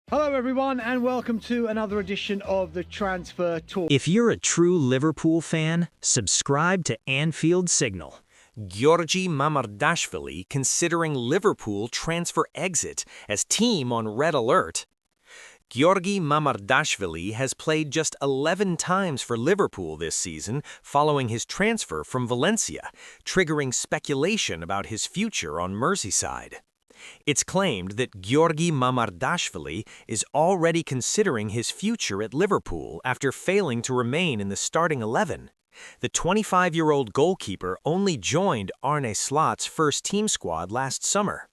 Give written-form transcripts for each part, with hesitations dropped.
Hello everyone and welcome to another edition of the Transfer Talk. If you're a true Liverpool fan, subscribe to Anfield Signal. Giorgi Mamardashvili considering Liverpool transfer exit as team on red alert. Giorgi Mamardashvili has played just 11 times for Liverpool this season following his transfer from Valencia, triggering speculation about his future on Merseyside. It's claimed that Giorgi Mamardashvili is already considering his future at Liverpool after failing to remain in the starting 11. The 25-year-old goalkeeper only joined Arne Slot's first team squad last summer.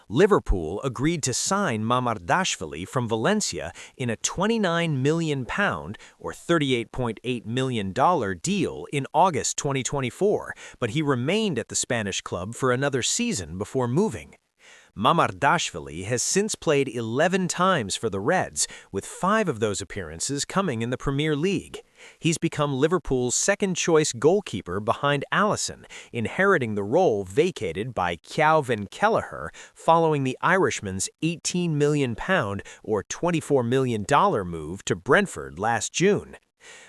Liverpool agreed to sign Mamardashvili from Valencia in a £29 million or $38.8 million deal in August 2024, but he remained at the Spanish club for another season before moving. Mamardashvili has since played 11 times for the Reds, with 5 of those appearances coming in the Premier League. He's become Liverpool's second-choice goalkeeper behind Alisson, inheriting the role vacated by Calvin Kelleher following the Irishman's £18 million or $24 million move to Brentford last June.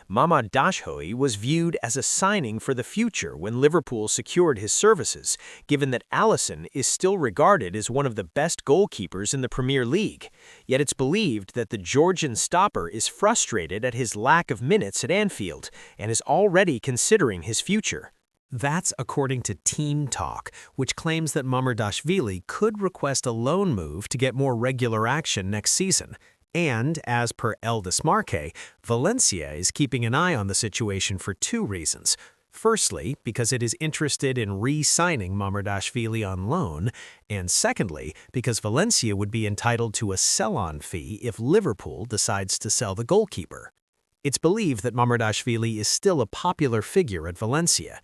Mamardashvili was viewed as a signing for the future when Liverpool secured his services, given that Alisson is still regarded as one of the best goalkeepers in the Premier League. Yet it's believed that the Georgian stopper is frustrated at his lack of minutes at Anfield and is already considering his future. That's according to Team Talk, which claims that Mamardashvili could request a loan move to get more regular action next season. And, as per El Desmarque, Valencia is keeping an eye on the situation for 2 reasons. Firstly, because it is interested in re-signing Mamardashvili on loan, and secondly, because Valencia would be entitled to a sell-on fee if Liverpool decides to sell the goalkeeper. It's believed that Mamardashvili is still a popular figure at Valencia.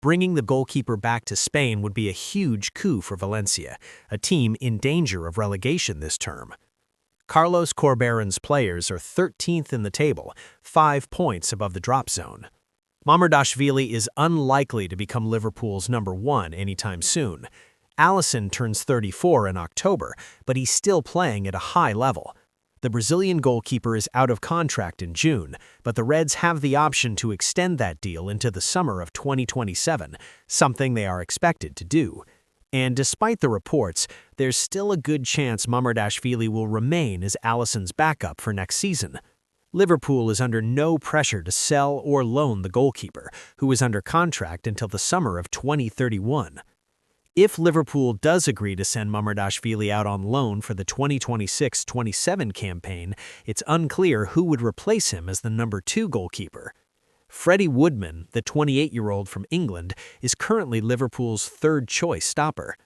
Bringing the goalkeeper back to Spain would be a huge coup for Valencia, a team in danger of relegation this term. Carlos Corberan's players are 13th in the table, 5 points above the drop zone. Mamardashvili is unlikely to become Liverpool's number 1 anytime soon. Alisson turns 34 in October, but he's still playing at a high level. The Brazilian goalkeeper is out of contract in June, but the Reds have the option to extend that deal into the summer of 2027, something they are expected to do. And despite the reports, there's still a good chance Mamardashvili will remain as Alisson's backup for next season. Liverpool is under no pressure to sell or loan the goalkeeper, who is under contract until the summer of 2031. If Liverpool does agree to send Mamardashvili out on loan for the 2026-27 campaign, it's unclear who would replace him as the number 2 goalkeeper. Freddie Woodman, the 28-year-old from England, is currently Liverpool's third-choice stopper.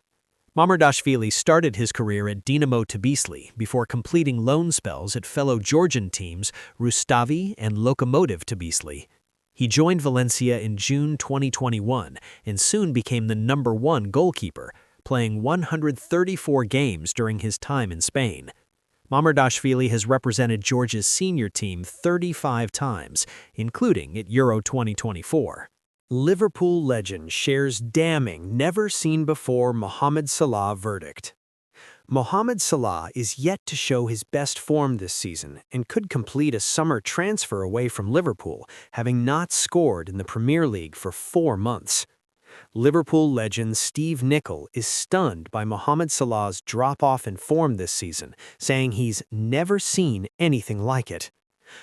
Mamardashvili started his career at Dinamo Tbilisi before completing loan spells at fellow Georgian teams Rustavi and Lokomotiv Tbilisi. He joined Valencia in June 2021 and soon became the number 1 goalkeeper, playing 134 games during his time in Spain. Mamardashvili has represented Georgia's senior team 35 times, including at Euro 2024. Liverpool legend shares damning, never-seen-before Mohamed Salah verdict. Mohamed Salah is yet to show his best form this season and could complete a summer transfer away from Liverpool, having not scored in the Premier League for 4 months. Liverpool legend Steve Nicol is stunned by Mohamed Salah's drop-off in form this season, saying he's never seen anything like it.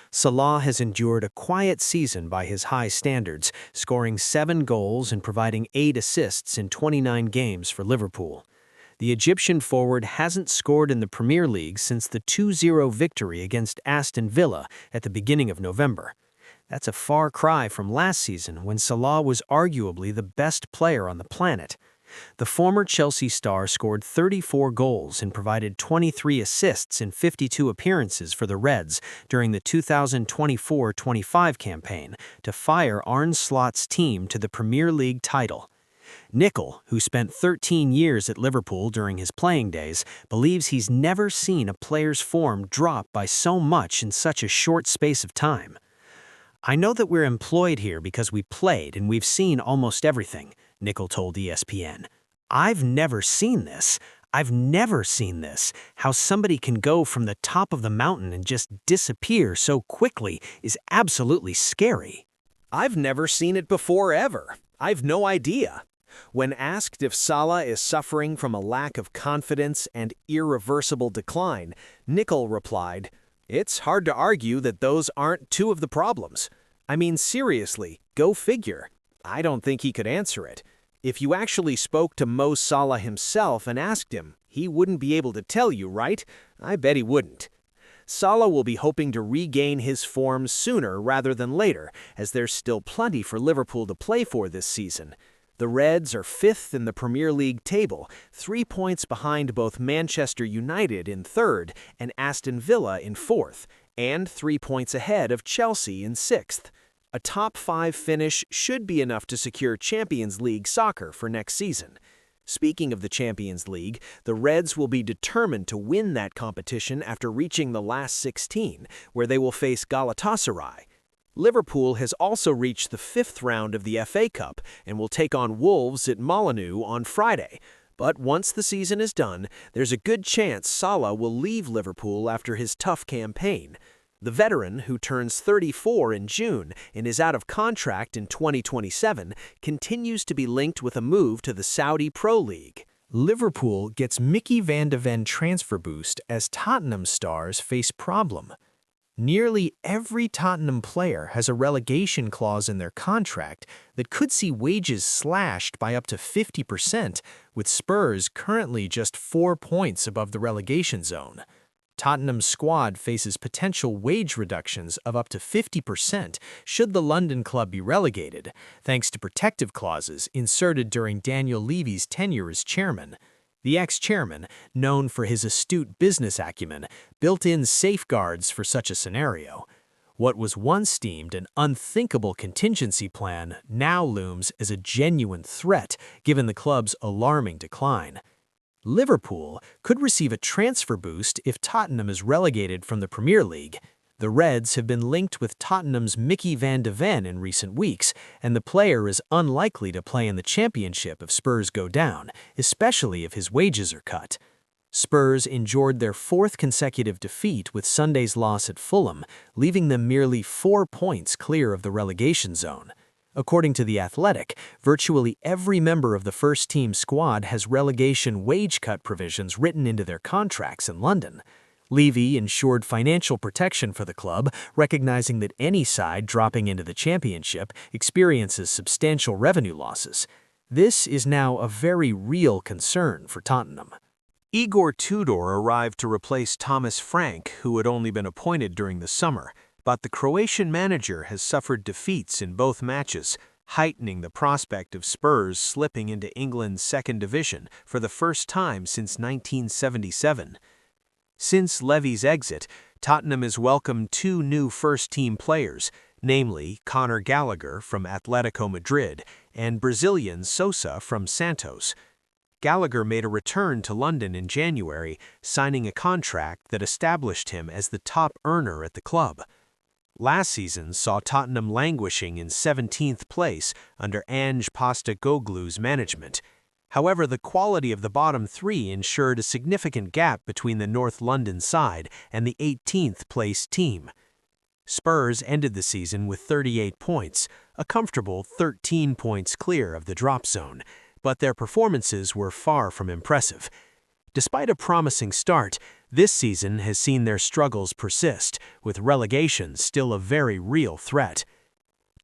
Salah has endured a quiet season by his high standards, scoring 7 goals and providing 8 assists in 29 games for Liverpool. The Egyptian forward hasn't scored in the Premier League since the 2-0 victory against Aston Villa at the beginning of November. That's a far cry from last season when Salah was arguably the best player on the planet. The former Chelsea star scored 34 goals and provided 23 assists in 52 appearances for the Reds during the 2024-25 campaign to fire Arne Slot's team to the Premier League title. Nicol, who spent 13 years at Liverpool during his playing days, believes he's never seen a player's form drop by so much in such a short space of time. "I know that we're employed here because we played and we've seen almost everything," Nicol told ESPN. "I've never seen this. I've never seen this. How somebody can go from the top of the mountain and just disappear so quickly is absolutely scary. I've never seen it before ever. I've no idea. When asked if Salah is suffering from a lack of confidence and irreversible decline, Nickel replied, "It's hard to argue that those aren't two of the problems. I mean, seriously, go figure." I don't think he could answer it. If you actually spoke to Mo Salah himself and asked him, he wouldn't be able to tell you, right? I bet he wouldn't. Salah will be hoping to regain his form sooner rather than later, as there's still plenty for Liverpool to play for this season. The Reds are 5th in the Premier League table, 3 points behind both Manchester United in 3rd and Aston Villa in 4th, and 3 points ahead of Chelsea in 6th. A top 5 finish should be enough to secure Champions League soccer for next season. Speaking of the Champions League, the Reds will be determined to win that competition after reaching the last 16, where they will face Galatasaray. Liverpool has also reached the 5th round of the FA Cup and will take on Wolves at Molineux on Friday. But once the season is done, there's a good chance Salah will leave Liverpool after his tough campaign. The veteran, who turns 34 in June and is out of contract in 2027, continues to be linked with a move to the Saudi Pro League. Liverpool gets Mickey van de Ven transfer boost as Tottenham stars face problem. Nearly every Tottenham player has a relegation clause in their contract that could see wages slashed by up to 50%, with Spurs currently just 4 points above the relegation zone. Tottenham's squad faces potential wage reductions of up to 50% should the London club be relegated, thanks to protective clauses inserted during Daniel Levy's tenure as chairman. The ex-chairman, known for his astute business acumen, built in safeguards for such a scenario. What was once deemed an unthinkable contingency plan now looms as a genuine threat given the club's alarming decline. Liverpool could receive a transfer boost if Tottenham is relegated from the Premier League. The Reds have been linked with Tottenham's Mickey van de Ven in recent weeks, and the player is unlikely to play in the Championship if Spurs go down, especially if his wages are cut. Spurs endured their 4th consecutive defeat with Sunday's loss at Fulham, leaving them merely 4 points clear of the relegation zone. According to The Athletic, virtually every member of the first-team squad has relegation wage cut provisions written into their contracts in London. Levy ensured financial protection for the club, recognizing that any side dropping into the Championship experiences substantial revenue losses. This is now a very real concern for Tottenham. Igor Tudor arrived to replace Thomas Frank, who had only been appointed during the summer, but the Croatian manager has suffered defeats in both matches, heightening the prospect of Spurs slipping into England's 2nd division for the first time since 1977. Since Levy's exit, Tottenham has welcomed 2 new first-team players, namely Conor Gallagher from Atletico Madrid and Brazilian Sosa from Santos. Gallagher made a return to London in January, signing a contract that established him as the top earner at the club. Last season saw Tottenham languishing in 17th place under Ange Postecoglou's management. However, the quality of the bottom 3 ensured a significant gap between the North London side and the 18th place team. Spurs ended the season with 38 points, a comfortable 13 points clear of the drop zone, but their performances were far from impressive. Despite a promising start, this season has seen their struggles persist, with relegation still a very real threat.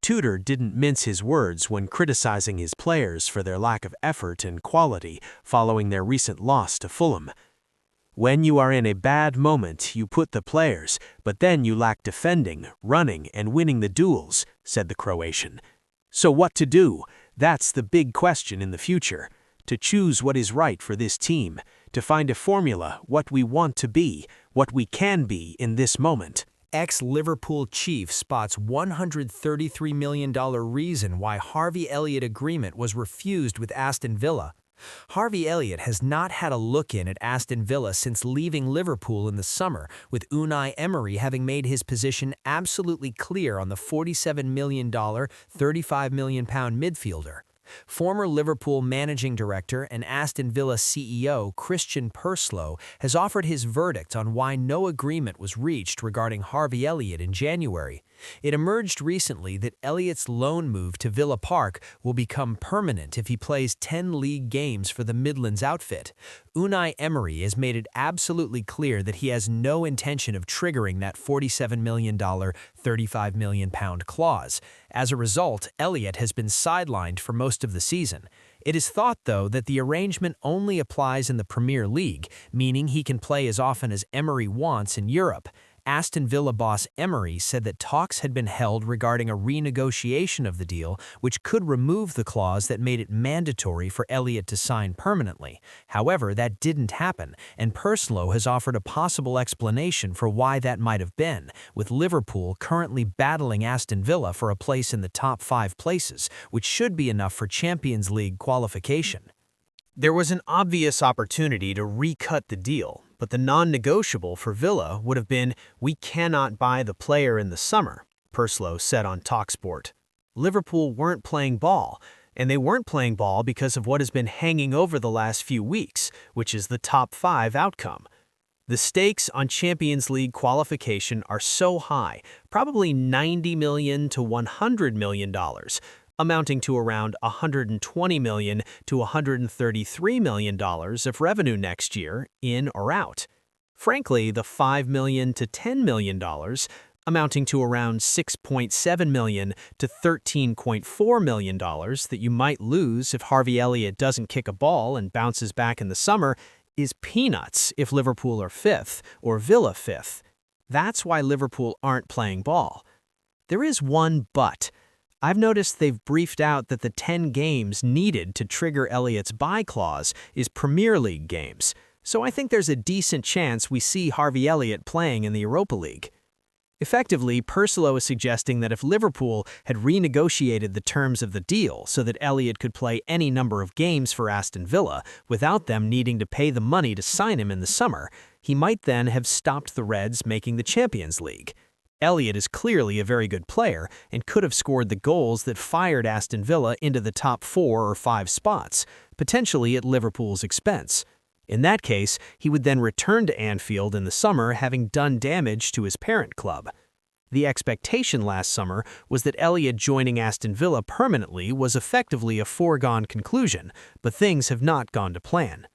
Tudor didn't mince his words when criticizing his players for their lack of effort and quality following their recent loss to Fulham. "When you are in a bad moment, you put the players, but then you lack defending, running, and winning the duels," said the Croatian. "So what to do? That's the big question in the future. To choose what is right for this team, to find a formula, what we want to be, what we can be in this moment." Ex-Liverpool chief spots $133 million reason why Harvey Elliott agreement was refused with Aston Villa. Harvey Elliott has not had a look-in at Aston Villa since leaving Liverpool in the summer, with Unai Emery having made his position absolutely clear on the $47 million, £35 million midfielder. Former Liverpool managing director and Aston Villa CEO Christian Purslow has offered his verdict on why no agreement was reached regarding Harvey Elliott in January. It emerged recently that Elliott's loan move to Villa Park will become permanent if he plays 10 league games for the Midlands outfit. Unai Emery has made it absolutely clear that he has no intention of triggering that $47 million, £35 million clause. As a result, Elliott has been sidelined for most of the season. It is thought, though, that the arrangement only applies in the Premier League, meaning he can play as often as Emery wants in Europe. Aston Villa boss Emery said that talks had been held regarding a renegotiation of the deal, which could remove the clause that made it mandatory for Elliott to sign permanently. However, that didn't happen, and Purslow has offered a possible explanation for why that might have been, with Liverpool currently battling Aston Villa for a place in the top 5 places, which should be enough for Champions League qualification. There was an obvious opportunity to recut the deal, but the non-negotiable for Villa would have been, "We cannot buy the player in the summer," Purslow said on TalkSport. Liverpool weren't playing ball, and they weren't playing ball because of what has been hanging over the last few weeks, which is the top 5 outcome. The stakes on Champions League qualification are so high, probably $90 million to $100 million, amounting to around $120 million to $133 million of revenue next year, in or out. Frankly, the $5 million to $10 million, amounting to around $6.7 million to $13.4 million that you might lose if Harvey Elliott doesn't kick a ball and bounces back in the summer, is peanuts if Liverpool are 5th or Villa 5th. That's why Liverpool aren't playing ball. There is one but. I've noticed they've briefed out that the 10 games needed to trigger Elliott's buy clause is Premier League games, so I think there's a decent chance we see Harvey Elliott playing in the Europa League. Effectively, Purslow is suggesting that if Liverpool had renegotiated the terms of the deal so that Elliott could play any number of games for Aston Villa without them needing to pay the money to sign him in the summer, he might then have stopped the Reds making the Champions League. Elliott is clearly a very good player and could have scored the goals that fired Aston Villa into the top 4 or 5 spots, potentially at Liverpool's expense. In that case, he would then return to Anfield in the summer having done damage to his parent club. The expectation last summer was that Elliott joining Aston Villa permanently was effectively a foregone conclusion, but things have not gone to plan.